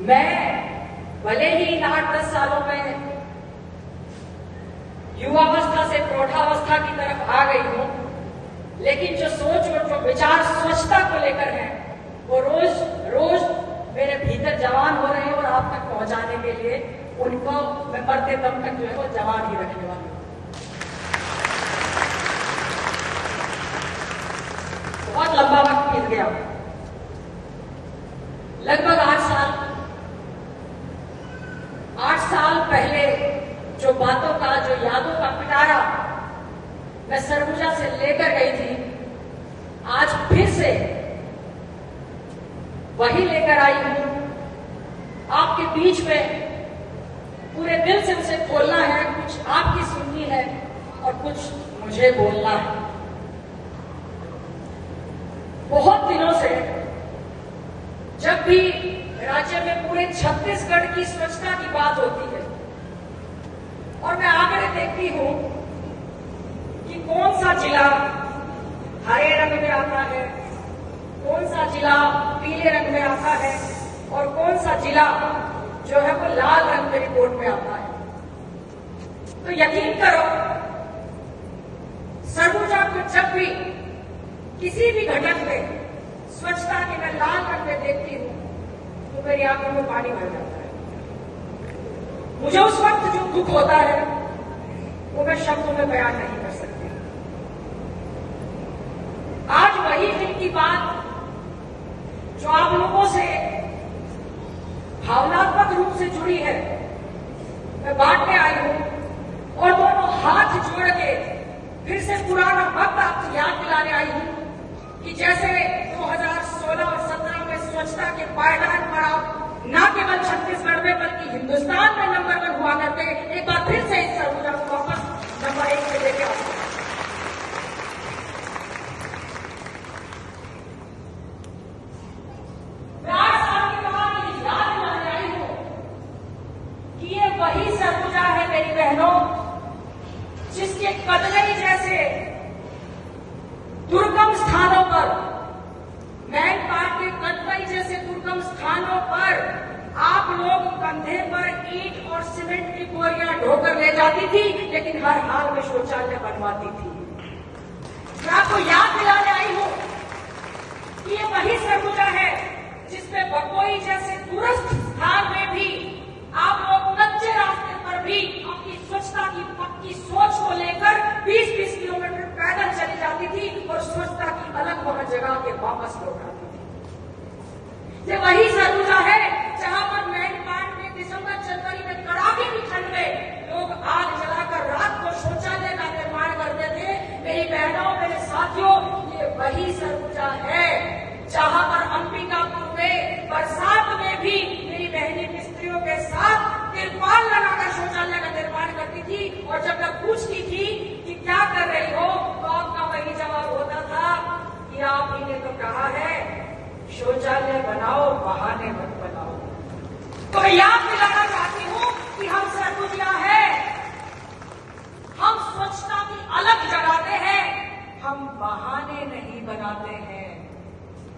मैं भले ही इन 8-10 सालों में युवावस्था से प्रौढ़ावस्था की तरफ आ गई हूं, लेकिन जो सोच और जो विचार स्वच्छता को लेकर है वो रोज रोज मेरे भीतर जवान हो रहे हैं और आप तक पहुंचाने के लिए उनको मैं मरते दम तक जो है वो जवान ही रखने वाली हूं। बहुत लंबा वक्त बीत गया, लगभग 8 साल पहले जो बातों का, जो यादों का पिटारा मैं सरगुजा से लेकर गई थी, आज फिर से वही लेकर आई हूं आपके बीच में। पूरे दिल से उसे बोलना है, कुछ आपकी सुननी है और कुछ मुझे बोलना है। बहुत दिनों से जब भी राज्य में पूरे छत्तीसगढ़ की स्वच्छता की बात होती है और मैं आंकड़े देखती हूं कि कौन सा जिला हरे रंग में आता है, कौन सा जिला पीले रंग में आता है और कौन सा जिला जो है वो लाल रंग में रिपोर्ट में आता है, तो यकीन करो सरगुजा को जब भी किसी भी घटक में स्वच्छता की मैं लाल रंग में देखती हूं तो मेरी आंखों में पानी भर जाता है। मुझे उस वक्त जो दुख होता है वो मैं शब्दों में बयान नहीं कर सकती। आज वही दिन की बात जो आप लोगों से भावनात्मक रूप से जुड़ी है, मैं बांटने आई हूं और दोनों हाथ जोड़ के फिर से पुराना वक्त आपको याद दिलाने आई हूं कि जैसे 2016 और 17 में स्वच्छता के पायदान पर आप न केवल छत्तीसगढ़ में बल्कि हिंदुस्तान में नंबर 1 हुआ करते, एक बार फिर से इस सरगुजा को वापस नंबर 1 पे लेके आओ। वही सरगुजा है मेरी बहनों, जिसके कदलई जैसे दुर्गम स्थानों पर, मैनपाट के कदलई जैसे दुर्गम स्थानों पर आप लोग कंधे पर ईंट और सीमेंट की बोरियां ढोकर ले जाती थी, लेकिन हर हाल में शौचालय बनवाती थी। मैं आपको याद दिलाने आई हूं कि ये वही सरगुजा है जिसमें बकोई जैसे दूरस्थ स्थान में भी आप लोग कच्चे रास्ते पर भी अपनी स्वच्छता की पक्की सोच को लेकर 20-20 किलोमीटर पैदल चली जाती थी और स्वच्छता की अलग वहां जगह के वापस लौट आती थी। ये वही सरगुजा है जहां पर मैनपाट में दिसंबर-जनवरी में कड़ाके की ठंड में लोग आग जलाकर रात को शौचालय का निर्माण करते थे। मेरी बहनों, मेरे साथियों, ये वही सरगुजा है जहां पर अंबिकापुर में बरसात में भी मेरी बहनी मिस्त्रियों के साथ तिरपाल लगाकर शौचालय का निर्माण करती थी और जब मैं पूछती थी कि क्या कर रही हो तो आपका वही जवाब होता था कि आप ही ने तो कहा है शौचालय बनाओ, बहाने मत बनाओ। तो मैं याद